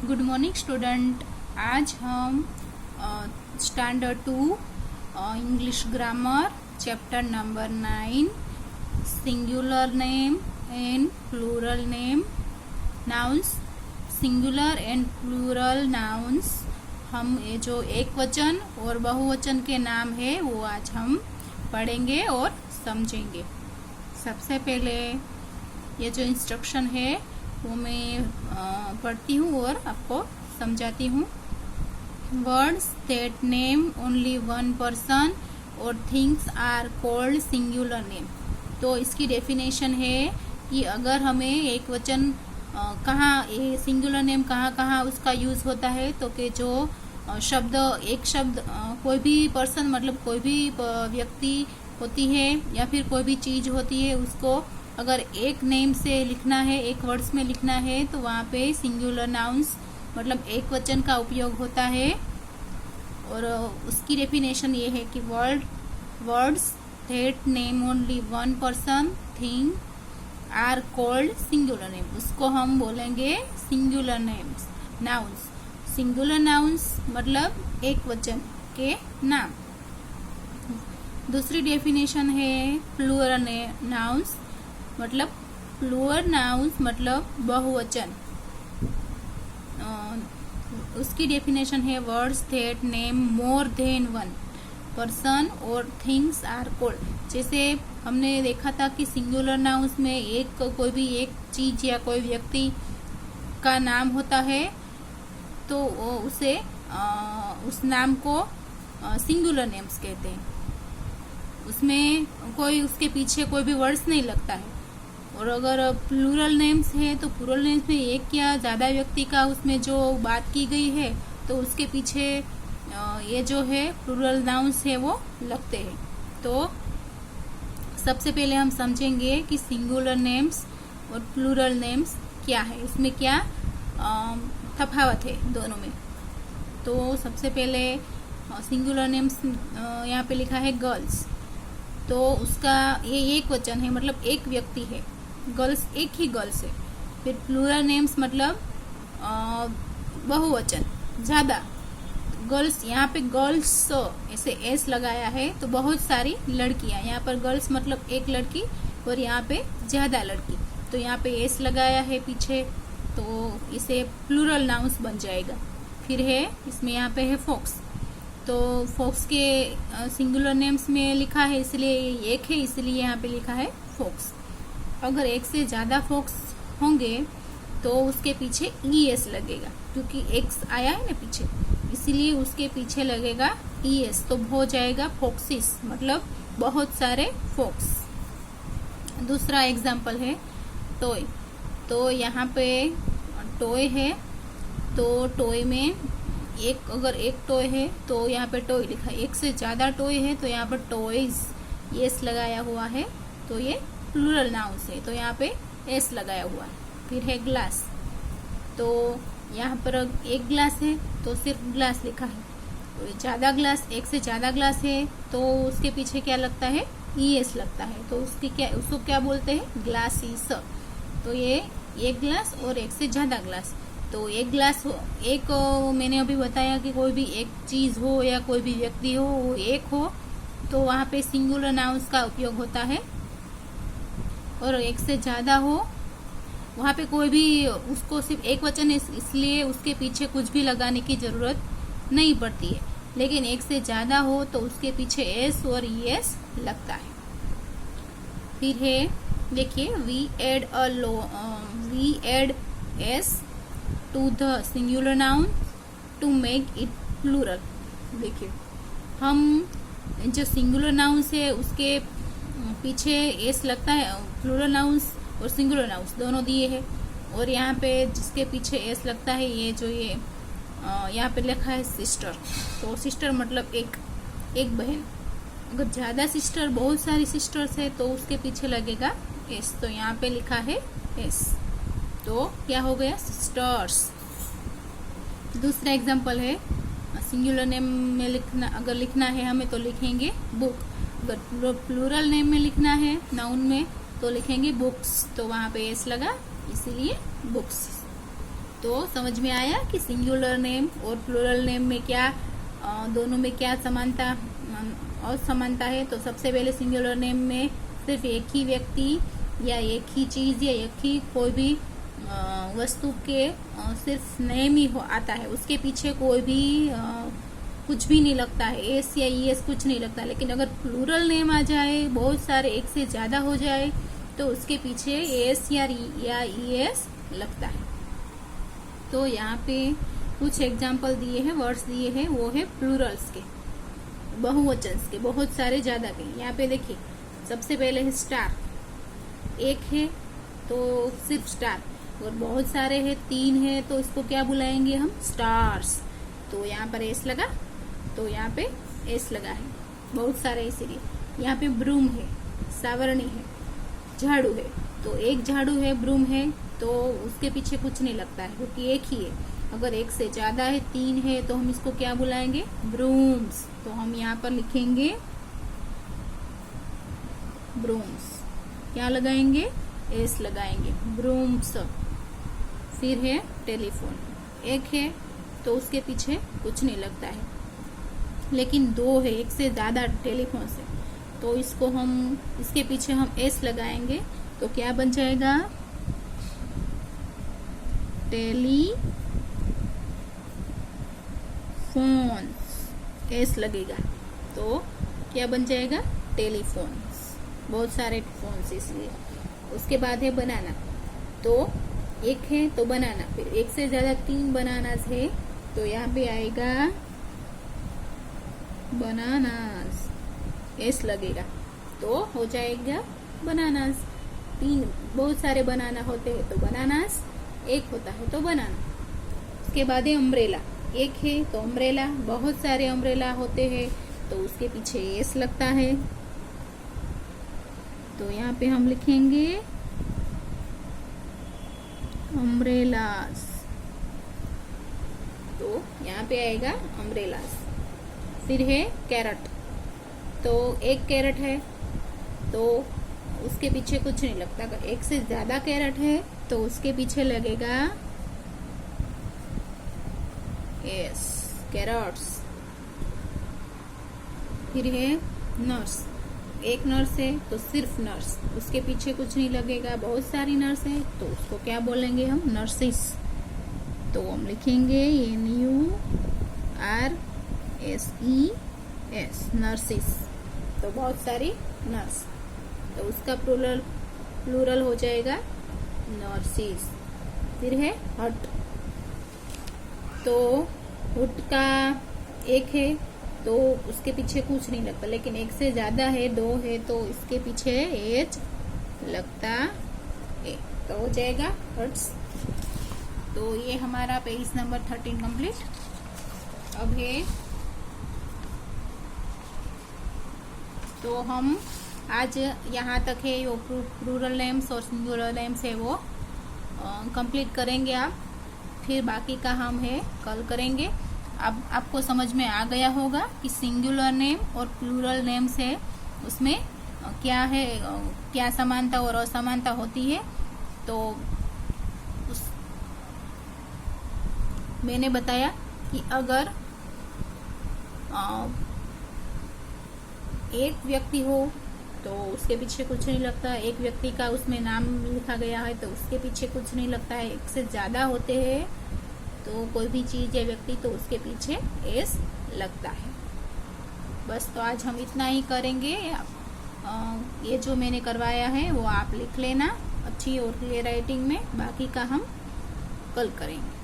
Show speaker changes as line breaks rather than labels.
Good morning student. आज हम standard 2 English grammar chapter number 9 singular name and plural name nouns. Singular and plural nouns हम ये जो एक वचन और बहुवचन के नाम है वो आज हम पढ़ेंगे और समझेंगे। सबसे पहले ये जो इंस्ट्रक्शन है वो मैं पढ़ती हूँ और आपको समझाती हूँ। Words that name only one person और things are called singular name. तो इसकी डेफिनेशन है कि अगर हमें एक वचन कहाँ ये सिंगुलर नेम कहाँ कहाँ उसका यूज होता है, तो कि जो शब्द एक शब्द कोई भी पर्सन मतलब कोई भी व्यक्ति होती है या फिर कोई भी चीज होती है, उसको अगर एक नेम से लिखना है, एक वर्ड्स में लिखना है, तो वहाँ पे सिंगुलर नाउन्स मतलब एक वचन का उपयोग होता है। और उसकी डेफिनेशन ये है कि words that name only one person thing are called singular name. उसको हम बोलेंगे singular names nouns. Singular nouns मतलब एक वचन के नाम। दूसरी डेफिनेशन है प्लूरल नाउन्स मतलब प्लूरल नाउन्स मतलब बहुवचन। उसकी डेफिनेशन है words that name more than one person और थिंग्स आर कॉल्ड। जैसे हमने देखा था कि सिंगुलर नाउन्स में एक कोई भी एक चीज या कोई व्यक्ति का नाम होता है, तो उसे उस नाम को सिंगुलर नेम्स कहते हैं। उसमें कोई उसके पीछे कोई भी वर्ड्स नहीं लगता है। और अगर प्लूरल नेम्स है तो प्लूरल नेम्स में एक या ज्यादा व्यक्ति का उसमें जो बात की गई है, तो उसके पीछे ये जो है प्लूरल नाउन्स है वो लगते हैं। तो सबसे पहले हम समझेंगे कि सिंगुलर नेम्स और प्लूरल नेम्स क्या है, इसमें क्या तफावत है दोनों में। तो सबसे पहले सिंगुलर नेम्स यहाँ पे लिखा है गर्ल्स, तो उसका ये एक वचन है मतलब एक व्यक्ति है, गर्ल्स एक ही गर्ल्स है। फिर प्लूरल नेम्स मतलब बहुवचन ज्यादा गर्ल्स। यहाँ पे गर्ल्स ऐसे एस लगाया है तो बहुत सारी लड़कियां, यहाँ पर गर्ल्स मतलब एक लड़की और यहाँ पे ज्यादा लड़की, तो यहाँ पे एस लगाया है पीछे, तो इसे प्लूरल नाउन्स बन जाएगा। फिर है इसमें यहाँ पे है फॉक्स, तो फॉक्स के सिंगुलर नेम्स में लिखा है इसलिए एक है, इसलिए यहाँ पे लिखा है फॉक्स। अगर एक से ज्यादा फॉक्स होंगे तो उसके पीछे ईएस लगेगा, क्योंकि एक्स आया है ना पीछे, इसीलिए उसके पीछे लगेगा ईएस, तो हो जाएगा फॉक्सिस मतलब बहुत सारे फॉक्स। दूसरा एग्जाम्पल है टॉय, तो यहाँ पे टॉय है, तो टॉय में अगर एक टॉय है तो यहाँ पे टॉय लिखा है। एक से ज्यादा टॉय है तो यहाँ पर टॉयज एस लगाया हुआ है, तो ये प्लूरल नाउन्स है, तो यहाँ पे एस लगाया हुआ है। फिर है ग्लास, तो यहाँ पर एक ग्लास है तो सिर्फ ग्लास लिखा है। तो ज्यादा ग्लास, एक से ज्यादा ग्लास है तो उसके पीछे क्या लगता है, ईएस लगता है, तो उसको क्या बोलते हैं, ग्लासीस। तो ये एक ग्लास और एक से ज्यादा ग्लास, तो एक ग्लास हो, एक मैंने अभी बताया कि कोई भी एक चीज हो या कोई भी व्यक्ति हो वो एक हो, तो वहाँ पे सिंगुलर नाउन्स का उपयोग होता है। और एक से ज्यादा हो वहाँ पे कोई भी उसको सिर्फ एक वचन है इसलिए उसके पीछे कुछ भी लगाने की जरूरत नहीं पड़ती है, लेकिन एक से ज्यादा हो तो उसके पीछे एस और ईएस लगता है। फिर है देखिए we add S to the singular noun to make it plural. देखिए हम जो सिंगुलर नाउन्स है उसके पीछे एस लगता है, प्लूरल नाउन्स और सिंगुलर नाउन्स दोनों दिए हैं, और यहाँ पे जिसके पीछे एस लगता है ये जो ये यहाँ पे लिखा है सिस्टर, तो सिस्टर मतलब एक बहन। अगर ज्यादा सिस्टर, बहुत सारी सिस्टर्स है तो उसके पीछे लगेगा एस, तो यहाँ पे लिखा है एस, तो क्या हो गया, सिस्टर्स। दूसरा एग्जांपल है सिंगुलर नेम में अगर लिखना है हमें तो लिखेंगे बुक। अगर प्लूरल नेम में लिखना है नाउन में तो लिखेंगे बुक्स, तो वहां पे एस लगा इसीलिए बुक्स। तो समझ में आया कि सिंगुलर नेम और प्लूरल नेम में क्या दोनों में क्या समानता और समानता है। तो सबसे पहले सिंगुलर नेम में सिर्फ एक ही व्यक्ति या एक ही चीज या एक ही कोई भी वस्तु के सिर्फ नेम ही आता है, उसके पीछे कोई भी कुछ भी नहीं लगता है, एस या ईएस कुछ नहीं लगता। लेकिन अगर प्लूरल नेम आ जाए, बहुत सारे एक से ज्यादा हो जाए, तो उसके पीछे एस या ईएस लगता है। तो यहाँ पे कुछ एग्जाम्पल दिए हैं, वर्ड्स दिए हैं, वो है प्लूरल्स के, बहुवचन के, बहुत सारे ज्यादा के। यहाँ पे देखिए सबसे पहले है स्टार, एक है तो सिर्फ स्टार, और बहुत सारे हैं, 3 है, तो इसको क्या बुलाएंगे हम, स्टार्स। तो यहाँ पर एस लगा, तो यहाँ पे एस लगा है, बहुत सारे इसीलिए। यहाँ पे ब्रूम है, सावरणी है, झाड़ू है, तो एक झाड़ू है, ब्रूम है, तो उसके पीछे कुछ नहीं लगता है क्योंकि एक ही है। अगर एक से ज्यादा है, 3 है, तो हम इसको क्या बुलाएंगे, ब्रूम्स। तो हम यहाँ पर लिखेंगे ब्रूम्स, क्या लगाएंगे, एस लगाएंगे, ब्रूम्स। फिर है टेलीफोन, एक है तो उसके पीछे कुछ नहीं लगता है, लेकिन 2 है, एक से ज्यादा टेलीफोन से, तो इसको हम इसके पीछे हम एस लगाएंगे, तो क्या बन जाएगा, टेलीफोन्स, एस लगेगा, तो क्या बन जाएगा, टेलीफोन्स, बहुत सारे फोन्स इसलिए। उसके बाद है बनाना, तो एक है तो बनाना, फिर एक से ज्यादा 3 बनानास है, तो यहाँ पे आएगा बनानास, एस लगेगा, तो हो जाएगा बनानास। 3 बहुत सारे बनाना होते हैं तो बनानास, एक होता है तो बनाना। उसके बाद है अम्ब्रेला, एक है तो अम्ब्रेला, बहुत सारे अम्ब्रेला होते हैं तो उसके पीछे एस लगता है, तो यहाँ पे हम लिखेंगे अम्ब्रेलास, तो यहाँ पे आएगा अम्ब्रेलास। फिर है कैरट, तो एक कैरट है तो उसके पीछे कुछ नहीं लगता, अगर एक से ज्यादा कैरट है तो उसके पीछे लगेगा एस, कैरट्स। फिर है नर्स, एक नर्स है तो सिर्फ नर्स, उसके पीछे कुछ नहीं लगेगा, बहुत सारी नर्स है तो उसको क्या बोलेंगे हम, नर्सिस। तो हम लिखेंगे NURSES, नर्सिस, तो बहुत सारी नर्स, तो उसका प्लूरल हो जाएगा नर्सिस। फिर है हट, तो हट का एक है तो उसके पीछे कुछ नहीं लगता, लेकिन एक से ज्यादा है, 2 है, तो इसके पीछे एच लगता है, तो हो जाएगा हर्ट्स। तो ये हमारा पेज नंबर 13 कंप्लीट। अब है तो हम आज यहाँ तक है, वो प्लूरल नेम्स और सिंगुलर नेम्स है वो कंप्लीट करेंगे आप, फिर बाकी का हम है कल करेंगे। अब आपको समझ में आ गया होगा कि सिंगुलर नेम और प्लूरल नेम्स है, उसमें क्या है, क्या समानता और असमानता होती है। तो मैंने बताया कि अगर एक व्यक्ति हो तो उसके पीछे कुछ नहीं लगता, एक व्यक्ति का उसमें नाम लिखा गया है तो उसके पीछे कुछ नहीं लगता है, एक से ज्यादा होते हैं तो कोई भी चीज या व्यक्ति तो उसके पीछे एस लगता है। बस तो आज हम इतना ही करेंगे। ये जो मैंने करवाया है वो आप लिख लेना अच्छी और क्लियर राइटिंग में, बाकी का हम कल करेंगे।